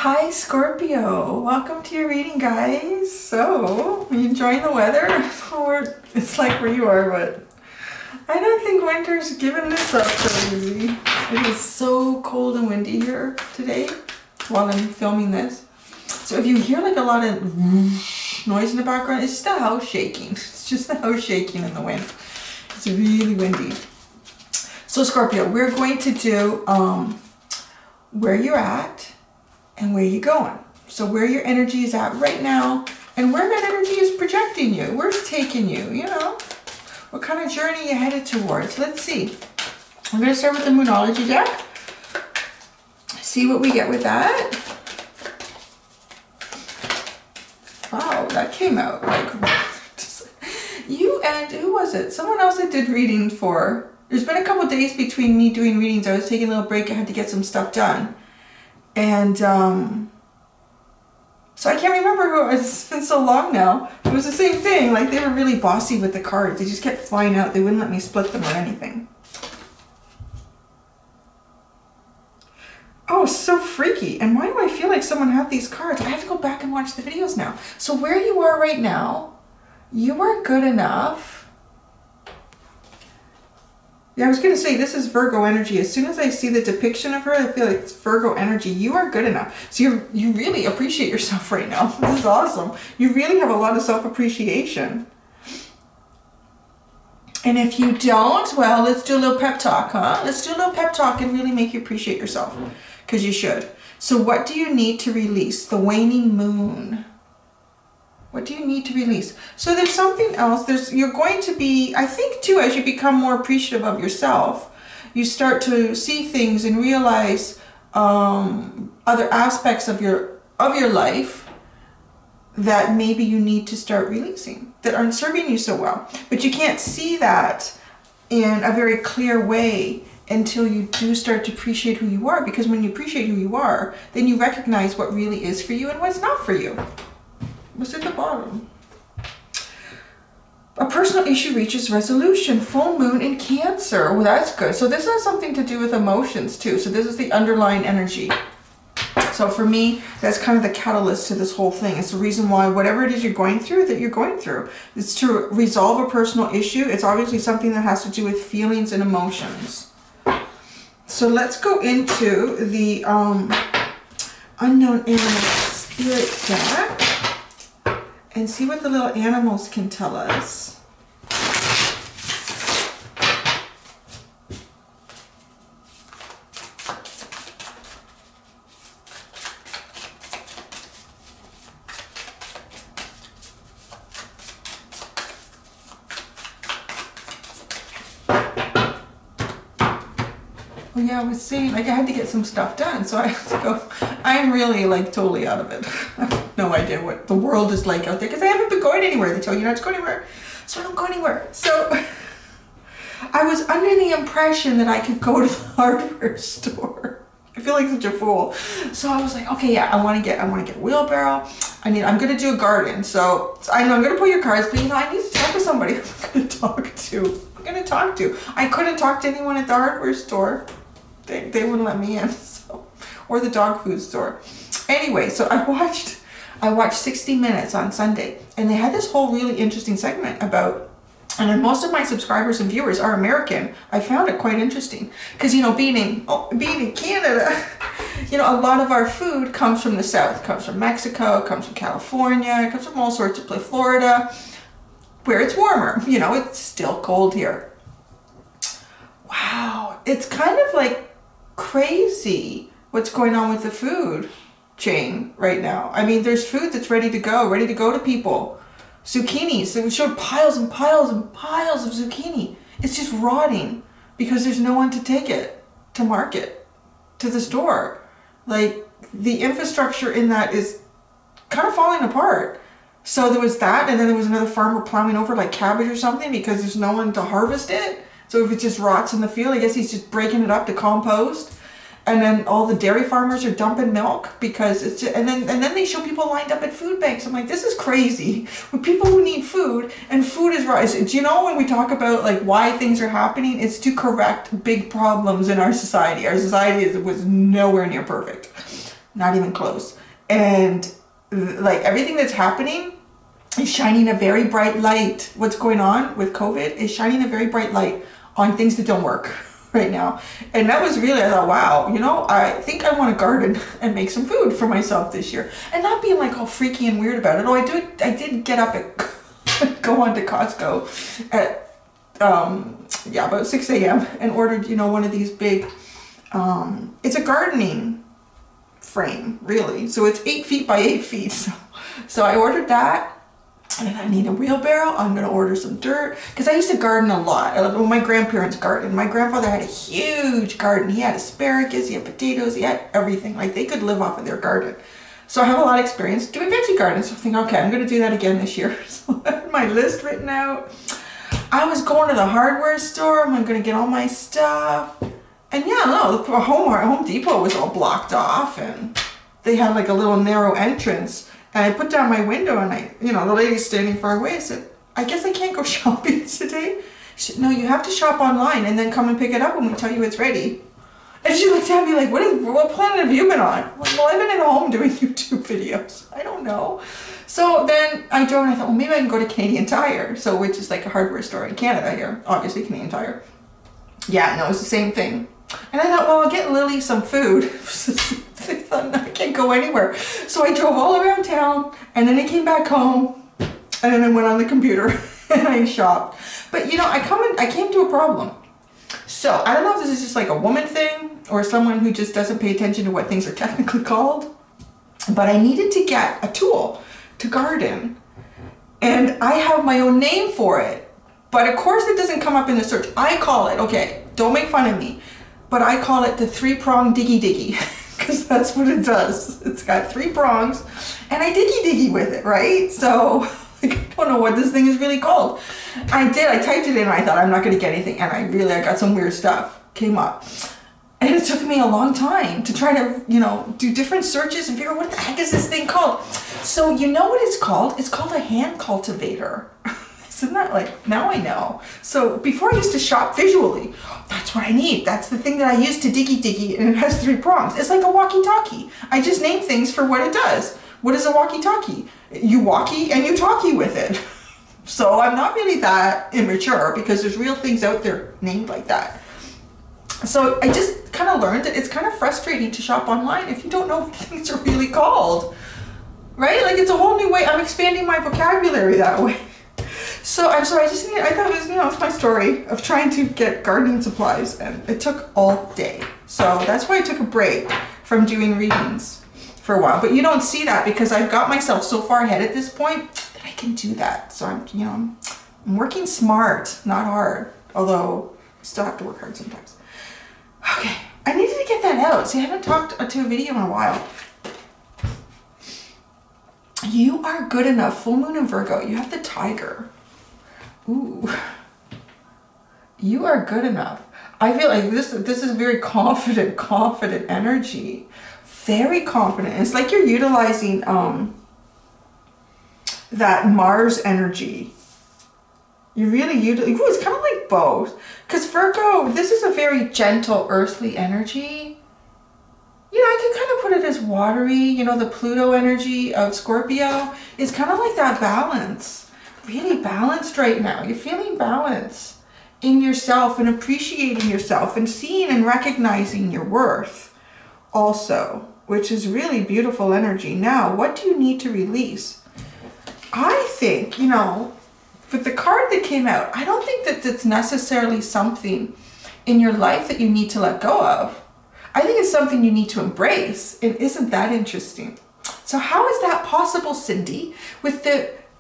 Hi Scorpio, welcome to your reading, guys. So, are you enjoying the weather? It's like where you are, but I don't think winter's giving this up so easy. It is so cold and windy here today while I'm filming this. So if you hear like a lot of noise in the background, it's just the house shaking. It's just the house shaking in the wind. It's really windy. So Scorpio, we're going to do where you're at and where you're going. So where your energy is at right now and where that energy is projecting you, where it's taking you, you know, what kind of journey you're headed towards. Let's see. I'm going to start with the Moonology deck. See what we get with that. Wow, that came out like you and who was it? Someone else I did reading for. There's been a couple days between me doing readings. I was taking a little break. I had to get some stuff done. And so I can't remember who it was. It's been so long now. It was the same thing. Like they were really bossy with the cards. They just kept flying out. They wouldn't let me split them or anything. Oh, so freaky. And why do I feel like someone had these cards? I have to go back and watch the videos now. So where you are right now, you are good enough. Yeah, I was going to say, this is Virgo energy. As soon as I see the depiction of her, I feel like it's Virgo energy. You are good enough. So you really appreciate yourself right now. This is awesome. You really have a lot of self-appreciation. And if you don't, well, let's do a little pep talk, huh? Let's do a little pep talk and really make you appreciate yourself. Because you should. So what do you need to release? The waning moon. What do you need to release? So there's something else. You're going to be, I think too, as you become more appreciative of yourself, you start to see things and realize other aspects of your life that maybe you need to start releasing that aren't serving you so well. But you can't see that in a very clear way until you do start to appreciate who you are. Because when you appreciate who you are, then you recognize what really is for you and what's not for you. What's at the bottom? A personal issue reaches resolution. Full moon in Cancer. Well, that's good. So this has something to do with emotions too. So this is the underlying energy. So for me, that's kind of the catalyst to this whole thing. It's the reason why whatever it is you're going through, it's to resolve a personal issue. It's obviously something that has to do with feelings and emotions. So let's go into the Unknown Animal Spirit deck and see what the little animals can tell us. Oh yeah, I was saying, like I had to get some stuff done, so I have to go. I'm really like totally out of it. I have no idea what the world is like out there because I haven't been going anywhere. They tell you not to go anywhere, so I don't go anywhere. So I was under the impression that I could go to the hardware store. I feel like such a fool. So I was like, okay, yeah, I want to get a wheelbarrow. I'm gonna do a garden. So I know I'm gonna pull your cards, but you know, I need to talk to somebody. I'm gonna talk to. I couldn't talk to anyone at the hardware store. They wouldn't let me in, so, or the dog food store. Anyway, so I watched 60 Minutes on Sunday, and they had this whole really interesting segment about, and most of my subscribers and viewers are American. I found it quite interesting because, you know, being in Canada, you know, a lot of our food comes from the South, comes from Mexico, comes from California, comes from all sorts of places, Florida, where it's warmer. You know, it's still cold here. Wow, it's kind of like crazy what's going on with the food chain right now. I mean, there's food that's ready to go to people. Zucchinis, they showed piles and piles and piles of zucchini. It's just rotting because there's no one to take it to market, to the store. Like the infrastructure in that is kind of falling apart. So there was that, and then there was another farmer plowing over like cabbage or something because there's no one to harvest it. So if it just rots in the field, I guess he's just breaking it up to compost. And then all the dairy farmers are dumping milk because it's just, and then they show people lined up at food banks. I'm like, this is crazy. With people who need food and food is rising. Do you know when we talk about like why things are happening? It's to correct big problems in our society. Our society was nowhere near perfect. Not even close. And like everything that's happening is shining a very bright light. What's going on with COVID is shining a very bright light on things that don't work right now. And that was really, I thought, wow, you know, I think I want to garden and make some food for myself this year. And not being like all freaky and weird about it. Oh, I did get up at, go on to Costco at, yeah, about 6 a.m. and ordered, you know, one of these big, it's a gardening frame, really. So it's 8 feet by 8 feet. So I ordered that. And if I need a wheelbarrow, I'm going to order some dirt. Because I used to garden a lot. Well, my grandparents gardened. My grandfather had a huge garden. He had asparagus, he had potatoes, he had everything. Like, they could live off of their garden. So I have a lot of experience doing veggie gardens. So I think, okay, I'm going to do that again this year. So I had my list written out. I was going to the hardware store. I'm going to get all my stuff. And yeah, no, the Home Depot was all blocked off. And they had like a little narrow entrance. And I put down my window and you know, the lady's standing far away. I said, I guess I can't go shopping today. She said, no, you have to shop online and then come and pick it up when we tell you it's ready. And she looked at me like, what planet have you been on? I'm like, well, I've been at home doing YouTube videos. I don't know. So then I drove and I thought, well, maybe I can go to Canadian Tire. So, which is like a hardware store in Canada here. Obviously, Canadian Tire. Yeah, no, it's the same thing. And I thought, well, I'll get Lily some food. I thought, I can't go anywhere. So I drove all around town and then I came back home and then I went on the computer and I shopped. But you know, I came to a problem. So I don't know if this is just like a woman thing or someone who just doesn't pay attention to what things are technically called. But I needed to get a tool to garden. And I have my own name for it. But of course it doesn't come up in the search. I call it, okay, don't make fun of me, but I call it the 3-prong diggy. Because that's what it does. It's got 3 prongs and I diggy with it, right? So like, I don't know what this thing is really called. I typed it in and I thought I'm not going to get anything. And I got some weird stuff came up. And it took me a long time to try to, you know, do different searches and figure out what the heck is this thing called. So you know what it's called? It's called a hand cultivator. Isn't that like, now I know. So before I used to shop visually, that's what I need. That's the thing that I use to diggy and it has 3 prongs. It's like a walkie-talkie. I just name things for what it does. What is a walkie-talkie? You walkie and you talkie with it. So I'm not really that immature because there's real things out there named like that. So I just kind of learned that it's kind of frustrating to shop online if you don't know what things are really called. Right? Like it's a whole new way. I'm expanding my vocabulary that way. So I'm sorry, I thought it was, you know, it's my story of trying to get gardening supplies and it took all day. So that's why I took a break from doing readings for a while. But you don't see that because I've got myself so far ahead at this point that I can do that. So I'm, you know, I'm working smart, not hard. Although I still have to work hard sometimes. Okay, I needed to get that out. See, I haven't talked to a video in a while. You are good enough. Full moon in Virgo. You have the tiger. Ooh. You are good enough. I feel like this is very confident energy. Very confident. It's like you're utilizing that Mars energy. You really utilize. Ooh, it's kind of like both. Because Virgo, this is a very gentle, earthly energy. You know, I could kind of put it as watery. You know, the Pluto energy of Scorpio is kind of like that balance. Really balanced right now. You're feeling balance in yourself and appreciating yourself and seeing and recognizing your worth also, which is really beautiful energy. Now, what do you need to release? I think, you know, with the card that came out, I don't think that it's necessarily something in your life that you need to let go of. I think it's something you need to embrace. And isn't that interesting? So how is that possible, Cindy, with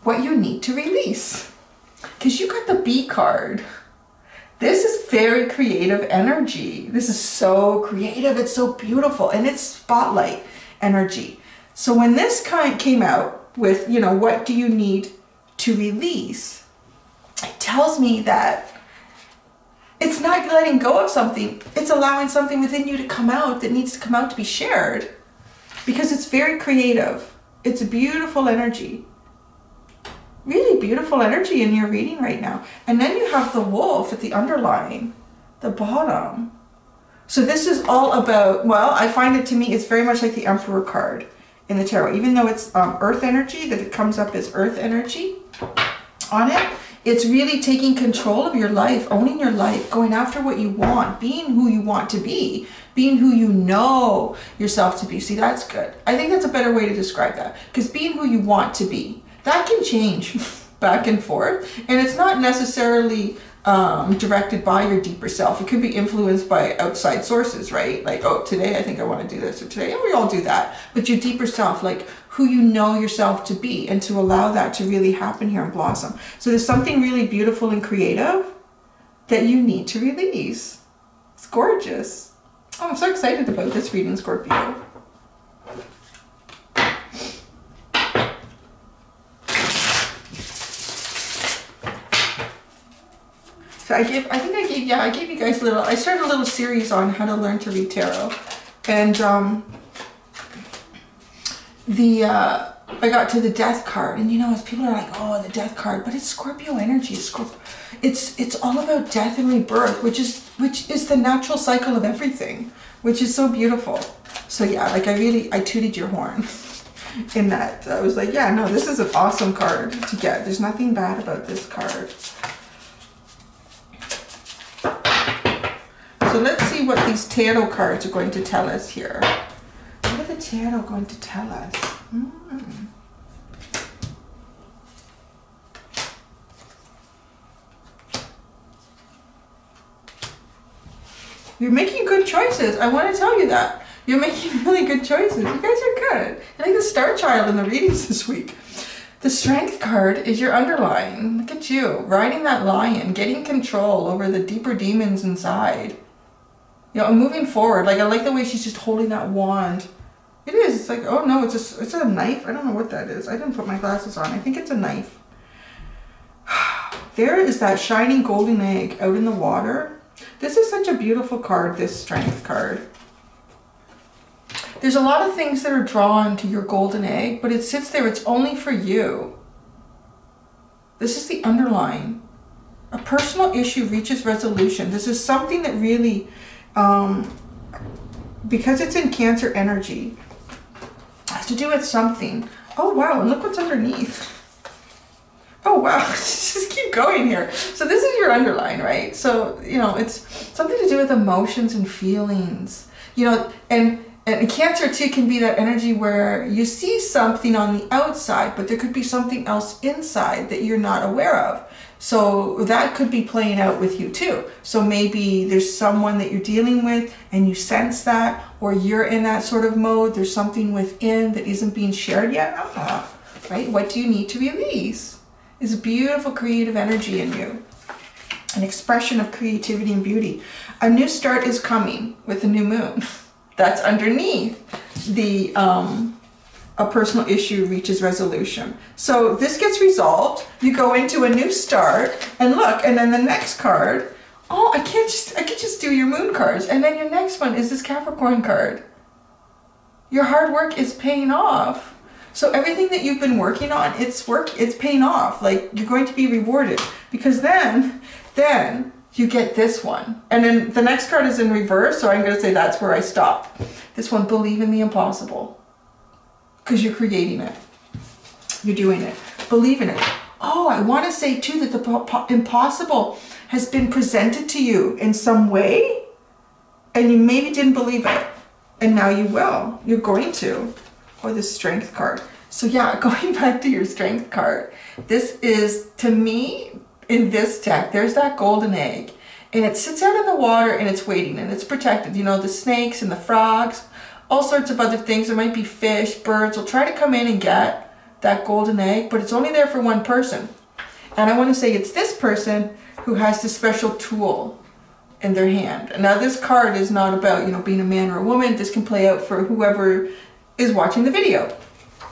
what you need to release? Because you got the B card. This is very creative energy. This is so creative. It's so beautiful. And it's spotlight energy. So when this kind came out with, you know, what do you need to release? It tells me that it's not letting go of something. It's allowing something within you to come out that needs to come out to be shared. Because it's very creative. It's a beautiful energy. Really beautiful energy in your reading right now. And then you have the wolf at the underline, the bottom. So this is all about, well, I find it to me, it's very much like the Emperor card in the tarot. Even though it's earth energy, that it comes up as earth energy on it, it's really taking control of your life, owning your life, going after what you want, being who you want to be, being who you know yourself to be. See, that's good. I think that's a better way to describe that, because being who you want to be, that can change back and forth, and it's not necessarily directed by your deeper self. It could be influenced by outside sources, right? Like, oh, today I think I want to do this, or today, and we all do that. But your deeper self, like who you know yourself to be, and to allow that to really happen here and blossom. So there's something really beautiful and creative that you need to release. It's gorgeous. Oh, I'm so excited about this reading, Scorpio. So I gave you guys I started a little series on how to learn to read tarot. And I got to the death card, and you know, as people are like, oh, the death card, but it's Scorpio energy. It's all about death and rebirth, which is the natural cycle of everything, which is so beautiful. So yeah, like I tooted your horn in that. I was like, yeah, no, this is an awesome card to get. There's nothing bad about this card. So let's see what these tarot cards are going to tell us here. What are the tarot going to tell us? You're making good choices. I want to tell you that. You're making really good choices. You guys are good. You're like the star child in the readings this week. The Strength card is your underlying. Look at you, riding that lion, getting control over the deeper demons inside. You know, moving forward. Like, I like the way she's just holding that wand. It is. It's like, oh no, it's a knife. I don't know what that is. I didn't put my glasses on. I think it's a knife. There is that shining golden egg out in the water. This is such a beautiful card, this Strength card. There's a lot of things that are drawn to your golden egg, but it sits there. It's only for you. This is the underlying. A personal issue reaches resolution. This is something that really, because it's in Cancer energy, has to do with something. Oh wow, and look what's underneath. Oh wow, just keep going here. So this is your underline, right? So, you know, it's something to do with emotions and feelings. You know, and Cancer too can be that energy where you see something on the outside, but there could be something else inside that you're not aware of. So that could be playing out with you too. So maybe there's someone that you're dealing with and you sense that, or you're in that sort of mode. There's something within that isn't being shared yet. Right? What do you need to release? Is a beautiful creative energy in you. An expression of creativity and beauty. A new start is coming with the new moon. That's underneath the a personal issue reaches resolution. So this gets resolved. You go into a new start, and look, and then the next card. Oh, I could just do your moon cards, and then your next one is this Capricorn card. Your hard work is paying off. So everything that you've been working on, it's paying off. Like, you're going to be rewarded, because then you get this one. And then the next card is in reverse, so I'm going to say that's where I stop. This one, believe in the impossible. Because you're creating it. You're doing it. Believe in it. Oh, I want to say too that the impossible has been presented to you in some way, and you maybe didn't believe it. And now you will. You're going to. Or the Strength card. So yeah, going back to your Strength card. This is, to me, in this deck, there's that golden egg, and it sits out in the water and it's waiting and it's protected. You know, the snakes and the frogs, all sorts of other things. There might be fish, birds will try to come in and get that golden egg, but it's only there for one person. And I want to say it's this person who has this special tool in their hand. And now this card is not about, you know, being a man or a woman. This can play out for whoever is watching the video.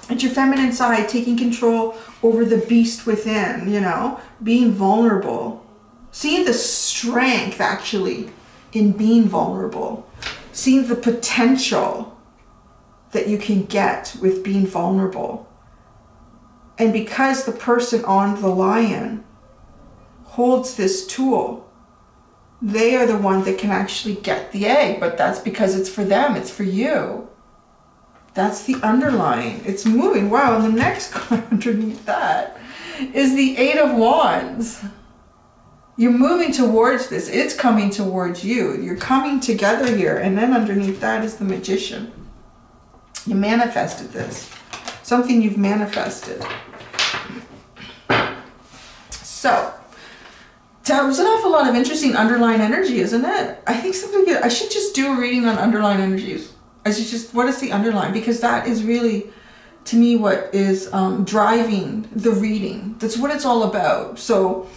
It's your feminine side taking control over the beast within, you know, being vulnerable. Seeing the strength actually in being vulnerable. Seeing the potential that you can get with being vulnerable. And because the person on the lion holds this tool, they are the one that can actually get the egg, but that's because it's for them, it's for you. That's the underlying. It's moving. Wow, and the next card underneath that is the Eight of Wands. You're moving towards this. It's coming towards you. You're coming together here. And then underneath that is the Magician. You manifested this. Something you've manifested. So, that was an awful lot of interesting underlying energy, isn't it? I think something, I should just do a reading on underlying energies. I should just, what is the underlying? Because that is really, to me, what is driving the reading. That's what it's all about. So,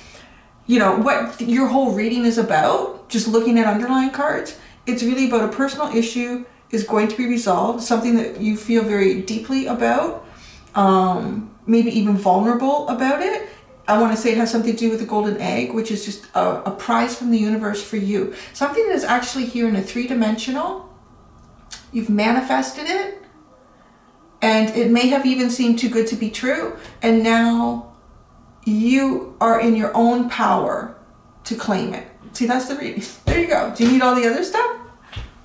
you know, what your whole reading is about, just looking at underlying cards, it's really about a personal issue is going to be resolved, something that you feel very deeply about, maybe even vulnerable about it. I want to say it has something to do with the golden egg, which is just a prize from the universe for you. Something that is actually here in a three-dimensional. You've manifested it, and it may have even seemed too good to be true, and now you are in your own power to claim it. See, that's the reading. There you go. Do you need all the other stuff?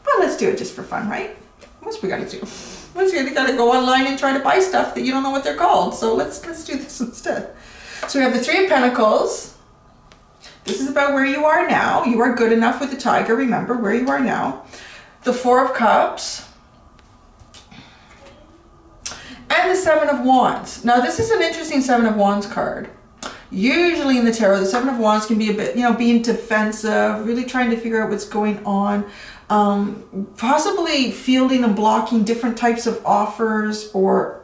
Well, let's do it just for fun, right? What's we gotta do? We gotta go online and try to buy stuff that you don't know what they're called. So let's do this instead. So we have the Three of Pentacles. This is about where you are now. You are good enough with the Tiger. Remember where you are now. The Four of Cups. And the Seven of Wands. Now this is an interesting Seven of Wands card. Usually in the tarot, the Seven of Wands can be a bit, you know, being defensive, really trying to figure out what's going on, possibly fielding and blocking different types of offers, or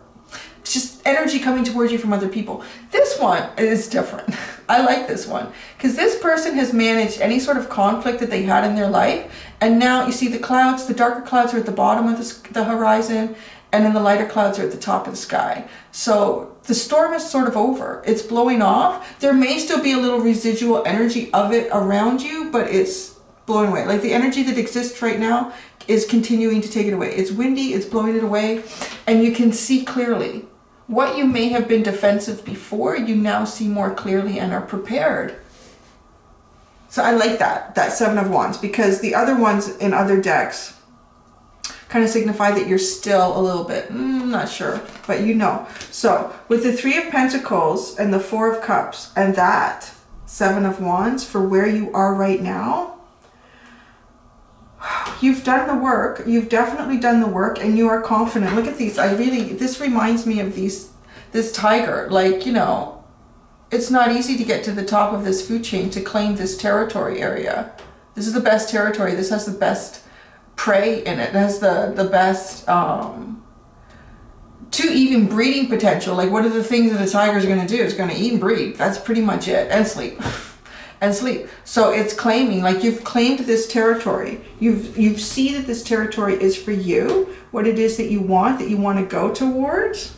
just energy coming towards you from other people. This one is different. I like this one because this person has managed any sort of conflict that they had in their life, and now you see the clouds, the darker clouds are at the bottom of the horizon, and then the lighter clouds are at the top of the sky. So the storm is sort of over. It's blowing off. There may still be a little residual energy of it around you, but it's blowing away. Like the energy that exists right now is continuing to take it away. It's windy, it's blowing it away, and you can see clearly. What you may have been defensive before, you now see more clearly and are prepared. So I like that Seven of Wands, because the other ones in other decks kind of signify that you're still a little bit, not sure, but you know. So with the Three of Pentacles and the Four of Cups and that Seven of Wands for where you are right now, you've done the work. You've definitely done the work, and you are confident. Look at these. This reminds me of this tiger. Like, you know, it's not easy to get to the top of this food chain to claim this territory area. This is the best territory. This has the best prey in it. It has the best to even breeding potential. Like, what are the things that a tiger is going to do? It's going to eat and breed. That's pretty much it. And sleep. And sleep. So it's claiming, like, you've claimed this territory. You see that this territory is for you, what it is that you want to go towards.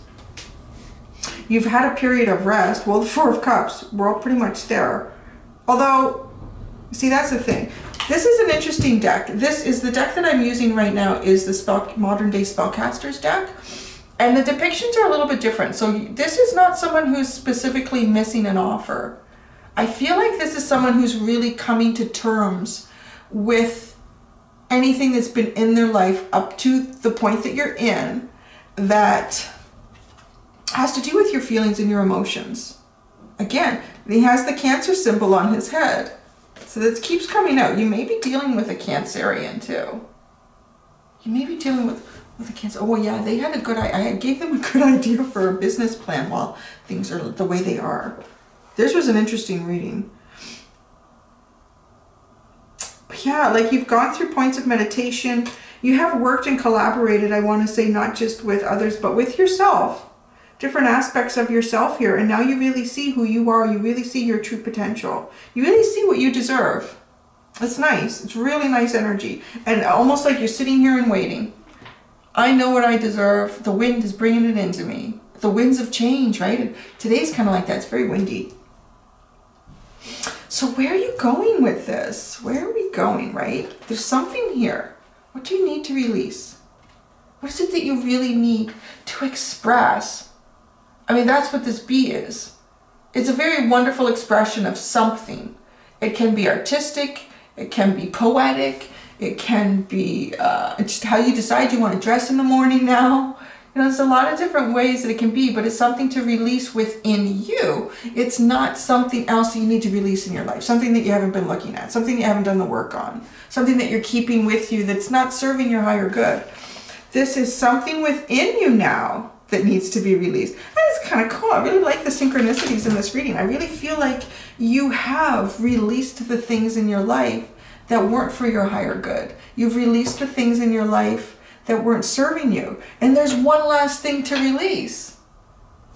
You've had a period of rest. Well, the Four of Cups, we're all pretty much there. Although, see, that's the thing. This is an interesting deck. This is the deck that I'm using right now, is the modern day SpellCaster's deck. And the depictions are a little bit different. So this is not someone who's specifically missing an offer. I feel like this is someone who's really coming to terms with anything that's been in their life up to the point that you're in that has to do with your feelings and your emotions. Again, he has the Cancer symbol on his head. So this keeps coming out. You may be dealing with a Cancerian too. You may be dealing with a Cancer. Oh yeah, they had a good, I gave them a good idea for a business plan while things are the way they are. This was an interesting reading. But yeah, like, you've gone through points of meditation. You have worked and collaborated, I want to say, not just with others, but with yourself. Different aspects of yourself here. And now you really see who you are. You really see your true potential. You really see what you deserve. It's nice. It's really nice energy. And almost like you're sitting here and waiting. I know what I deserve. The wind is bringing it into me. The winds of change, right? And today's kind of like that. It's very windy. So where are you going with this? Where are we going, right? There's something here. What do you need to release? What is it that you really need to express? I mean, that's what this bee is. It's a very wonderful expression of something. It can be artistic. It can be poetic. It can be just how you decide you want to dress in the morning now. You know, there's a lot of different ways that it can be, but it's something to release within you. It's not something else that you need to release in your life, something that you haven't been looking at, something you haven't done the work on, something that you're keeping with you that's not serving your higher good. This is something within you now that needs to be released. And it's kind of cool. I really like the synchronicities in this reading. I really feel like you have released the things in your life that weren't for your higher good. You've released the things in your life that weren't serving you. And there's one last thing to release.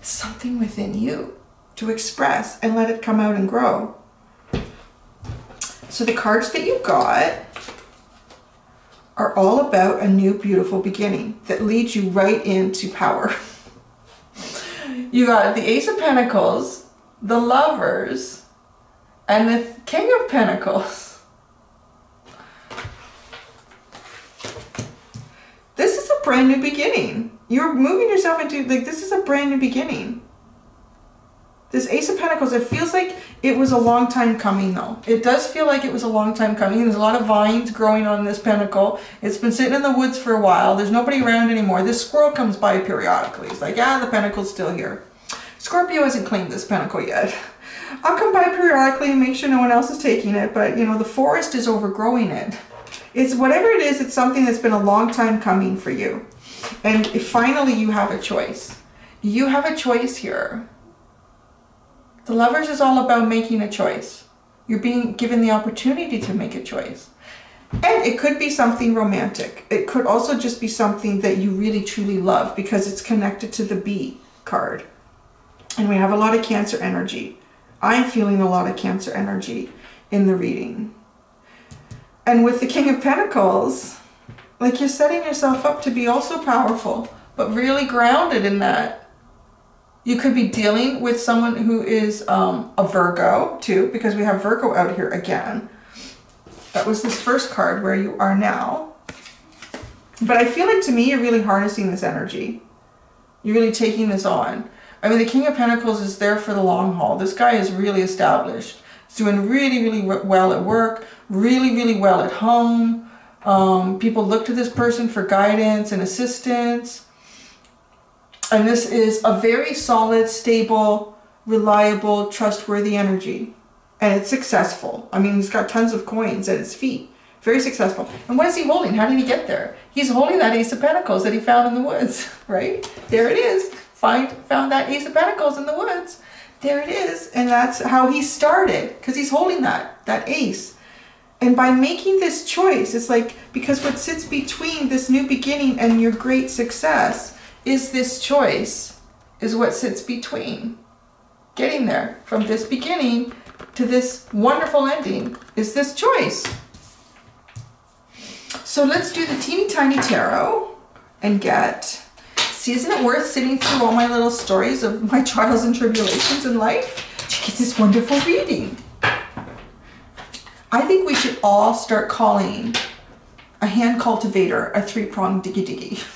Something within you to express and let it come out and grow. So the cards that you got are all about a new beautiful beginning that leads you right into power. You got the Ace of Pentacles, the Lovers, and the King of Pentacles. This is a brand new beginning. You're moving yourself into, like, this is a brand new beginning. This Ace of Pentacles, it feels like it was a long time coming though. It does feel like it was a long time coming. There's a lot of vines growing on this pentacle. It's been sitting in the woods for a while. There's nobody around anymore. This squirrel comes by periodically. It's like, yeah, the pentacle's still here. Scorpio hasn't claimed this pentacle yet. I'll come by periodically and make sure no one else is taking it, but you know, the forest is overgrowing it. It's whatever it is, it's something that's been a long time coming for you. And finally you have a choice. You have a choice here. The Lovers is all about making a choice. You're being given the opportunity to make a choice. And it could be something romantic. It could also just be something that you really truly love because it's connected to the Bee card. And we have a lot of Cancer energy. I'm feeling a lot of Cancer energy in the reading. And with the King of Pentacles, like, you're setting yourself up to be also powerful, but really grounded in that. You could be dealing with someone who is a Virgo too, because we have Virgo out here again. That was this first card where you are now. But I feel like, to me, you're really harnessing this energy. You're really taking this on. I mean, the King of Pentacles is there for the long haul. This guy is really established. He's doing really, really well at work, really, really well at home. People look to this person for guidance and assistance. And this is a very solid, stable, reliable, trustworthy energy. And it's successful. I mean, he's got tons of coins at his feet. Very successful. And what is he holding? How did he get there? He's holding that Ace of Pentacles that he found in the woods, right? There it is. Found that Ace of Pentacles in the woods. There it is. And that's how he started, because he's holding that ace. And by making this choice, it's like, because what sits between this new beginning and your great success is this choice, is what sits between getting there from this beginning to this wonderful ending, is this choice. So let's do the teeny tiny tarot and get, see, isn't it worth sitting through all my little stories of my trials and tribulations in life to get this wonderful reading? I think we should all start calling a hand cultivator a three-pronged diggy-diggy.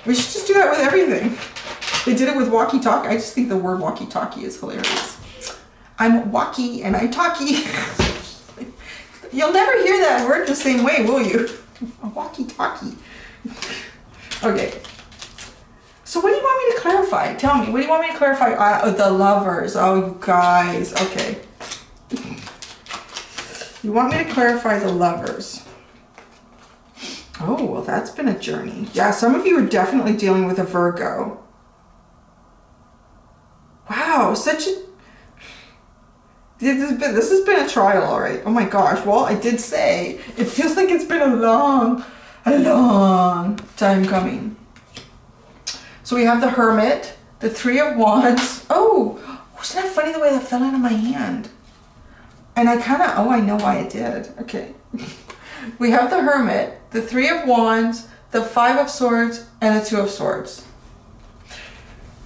We should just do that with everything. They did it with walkie-talkie. I just think the word walkie-talkie is hilarious. I'm walkie and I'm talkie. You'll never hear that word the same way, will you? A walkie-talkie. Okay. So what do you want me to clarify? Tell me. What do you want me to clarify? The Lovers. Oh, you guys. Okay. You want me to clarify the Lovers. Oh, well, that's been a journey. Yeah, some of you are definitely dealing with a Virgo. Wow, such a... This has been a trial, all right. Oh my gosh. Well, I did say it feels like it's been a long time coming. So we have the Hermit, the Three of Wands. Oh, wasn't that funny the way that fell out of my hand? And I kind of, oh, I know why it did. Okay. We have the Hermit, the Three of Wands, the Five of Swords, and the Two of Swords.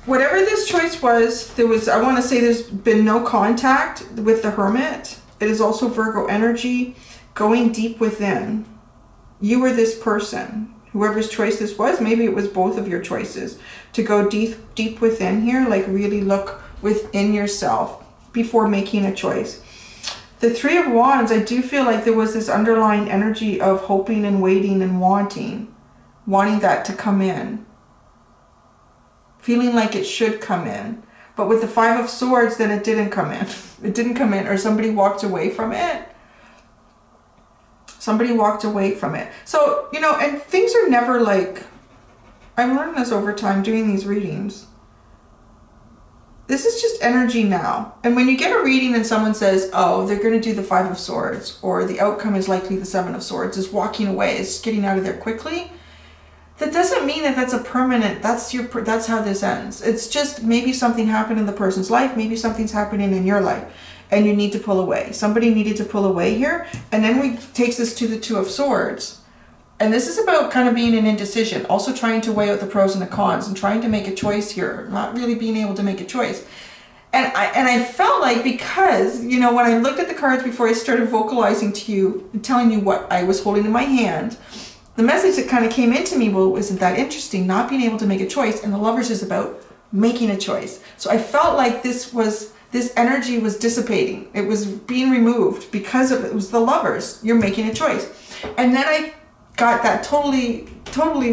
Whatever this choice was, I want to say there's been no contact with the Hermit. It is also Virgo energy going deep within. You or this person, whoever's choice this was, maybe it was both of your choices, to go deep within here, like really look within yourself before making a choice. The Three of Wands, I do feel like there was this underlying energy of hoping and waiting and wanting that to come in. Feeling like it should come in. But with the Five of Swords, then it didn't come in. It didn't come in, or somebody walked away from it. Somebody walked away from it. So, you know, and things are never like, I'm learning this over time doing these readings. This is just energy now. And when you get a reading and someone says, oh, they're going to do the Five of Swords, or the outcome is likely the Seven of Swords, is walking away, is getting out of there quickly, that doesn't mean that that's a permanent, that's how this ends. It's just maybe something happened in the person's life, maybe something's happening in your life, and you need to pull away. Somebody needed to pull away here, and then we takes us to the Two of Swords. And this is about kind of being an indecision, also trying to weigh out the pros and the cons, and trying to make a choice here, not really being able to make a choice. And I felt like, because, you know, when I looked at the cards before I started vocalizing to you, and telling you what I was holding in my hand, the message that kind of came into me, well, isn't that interesting? Not being able to make a choice, and the Lovers is about making a choice. So I felt like this energy was dissipating. It was being removed because of it was the Lovers. You're making a choice. And then I got that totally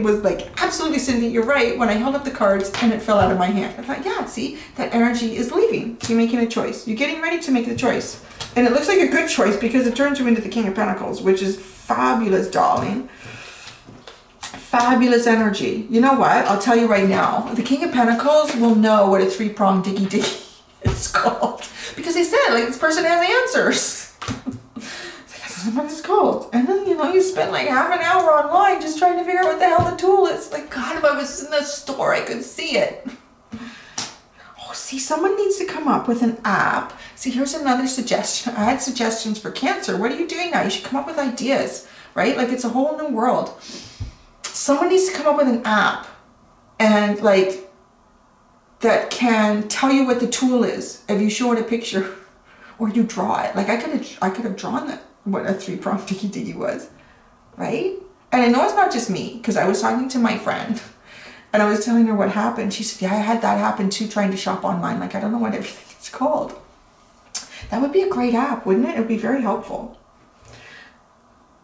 was like, absolutely, Cindy, you're right, when I held up the cards and it fell out of my hand. I thought, yeah, see, that energy is leaving. You're making a choice. You're getting ready to make the choice. And it looks like a good choice because it turns you into the King of Pentacles, which is fabulous, darling. Fabulous energy. You know what? I'll tell you right now, the King of Pentacles will know what a three-pronged diggy is called. Because they said, like, this person has answers. That's what it's called. And then, you know, you spend like half an hour online just trying to figure out what the hell the tool is. Like, God, if I was in the store, I could see it. Oh, see, someone needs to come up with an app. See, here's another suggestion. I had suggestions for Cancer. What are you doing now? You should come up with ideas, right? Like, it's a whole new world. Someone needs to come up with an app and like that can tell you what the tool is if you show it a picture or you draw it. Like I could have drawn that, what a three-pronged diggy was, right? And I know it's not just me, because I was talking to my friend and I was telling her what happened. She said, yeah, I had that happen too, trying to shop online. Like, I don't know what everything is called. That would be a great app, wouldn't it? It would be very helpful.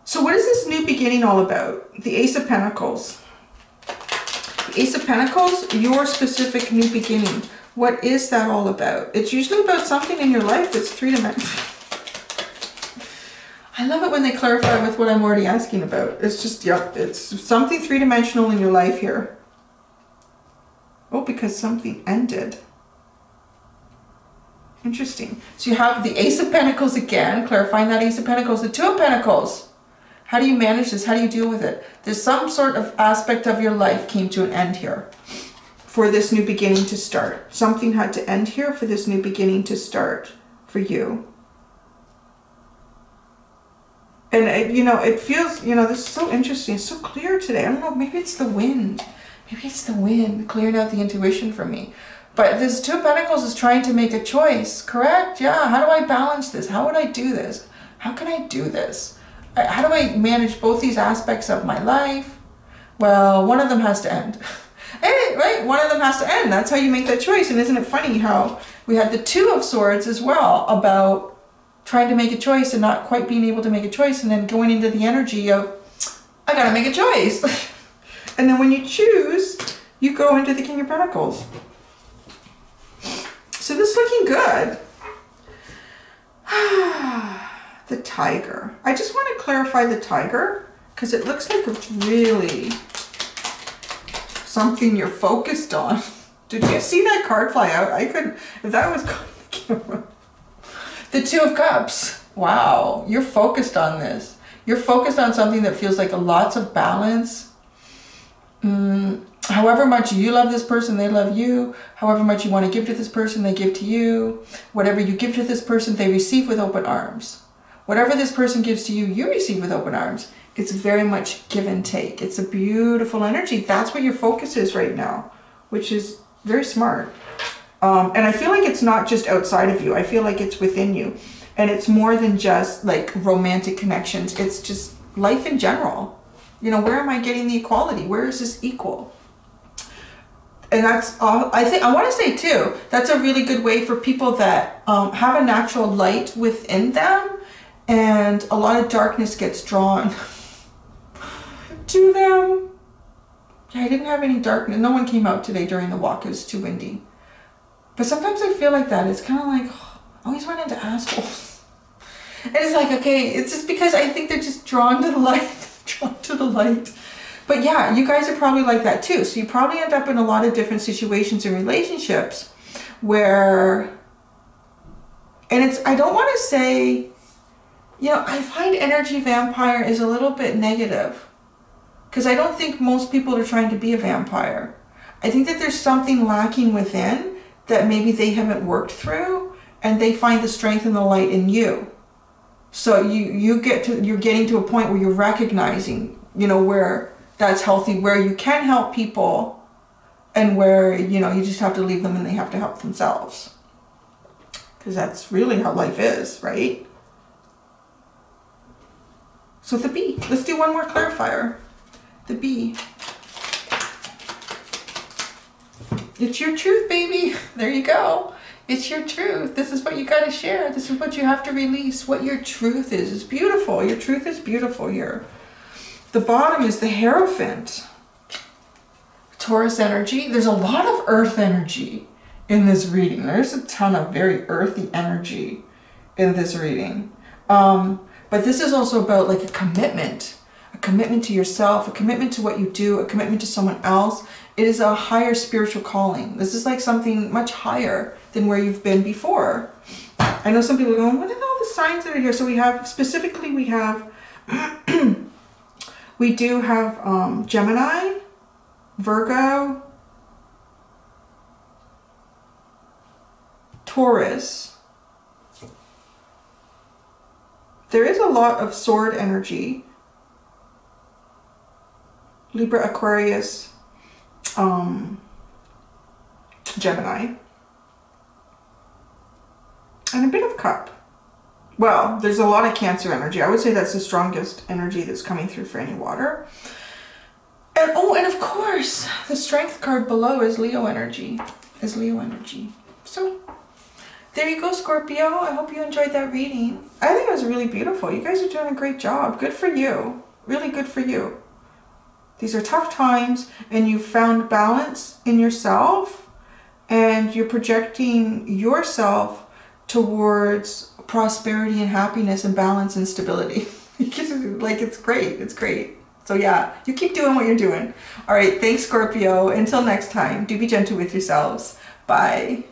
So what is this new beginning all about? The Ace of Pentacles. The Ace of Pentacles, your specific new beginning. What is that all about? It's usually about something in your life that's three-dimensional. I love it when they clarify with what I'm already asking about. It's just, yep, it's something three-dimensional in your life here. Oh, because something ended. Interesting. So you have the Ace of Pentacles again, clarifying that Ace of Pentacles, the Two of Pentacles. How do you manage this? How do you deal with it? There's some sort of aspect of your life came to an end here for this new beginning to start. Something had to end here for this new beginning to start for you. And, you know, it feels, you know, this is so interesting. It's so clear today. I don't know, maybe it's the wind. Maybe it's the wind clearing out the intuition for me. But this Two of Pentacles is trying to make a choice, correct? Yeah, how do I balance this? How would I do this? How can I do this? How do I manage both these aspects of my life? Well, one of them has to end. Right? One of them has to end. That's how you make that choice. And isn't it funny how we had the Two of Swords as well, about trying to make a choice and not quite being able to make a choice, and then going into the energy of, I gotta make a choice. And then when you choose, you go into the King of Pentacles. So this is looking good. The Tiger. I just want to clarify the Tiger, because it looks like it's really something you're focused on. Did you see that card fly out? I could, if that was on the camera. The Two of Cups. Wow, you're focused on this. You're focused on something that feels like lots of balance. However much you love this person, they love you. However much you want to give to this person, they give to you. Whatever you give to this person, they receive with open arms. Whatever this person gives to you, you receive with open arms. It's very much give and take. It's a beautiful energy. That's what your focus is right now, which is very smart. And I feel like it's not just outside of you. I feel like it's within you. And it's more than just like romantic connections. It's just life in general. You know, where am I getting the equality? Where is this equal? And that's all, I want to say too, that's a really good way for people that have a natural light within them, and a lot of darkness gets drawn to them. Yeah, I didn't have any darkness. No one came out today during the walk. It was too windy. But sometimes I feel like that. It's kind of like, oh, I always run into assholes. And it's like, okay, it's just because I think they're just drawn to the light. Drawn to the light. But yeah, you guys are probably like that too. So you probably end up in a lot of different situations and relationships where, and it's, I don't want to say, you know, I find energy vampire is a little bit negative, because I don't think most people are trying to be a vampire. I think that there's something lacking within that maybe they haven't worked through, and they find the strength and the light in you. So you're getting to a point where you're recognizing, you know, where that's healthy, where you can help people, and where, you know, you just have to leave them and they have to help themselves. Because that's really how life is, right? So the bee. Let's do one more clarifier. The bee. It's your truth, baby. There you go. It's your truth. This is what you got to share. This is what you have to release. What your truth is. It's beautiful. Your truth is beautiful here. The bottom is the Hierophant. Taurus energy. There's a lot of earth energy in this reading. There's a ton of very earthy energy in this reading. But this is also about like a commitment to yourself, a commitment to what you do, a commitment to someone else. It is a higher spiritual calling. This is like something much higher than where you've been before. I know some people are going, what are all the signs that are here? So we have, specifically we have, we do have Gemini, Virgo, Taurus. There is a lot of sword energy. Libra, Aquarius, Gemini. And a bit of Cup. Well, there's a lot of Cancer energy. I would say that's the strongest energy that's coming through for any water. And oh, and of course, the Strength card below is Leo energy. So, there you go, Scorpio. I hope you enjoyed that reading. I think it was really beautiful. You guys are doing a great job. Good for you. Really good for you. These are tough times, and you found balance in yourself, and you're projecting yourself towards prosperity and happiness and balance and stability. Like, it's great. It's great. So yeah, you keep doing what you're doing. All right. Thanks, Scorpio. Until next time, do be gentle with yourselves. Bye.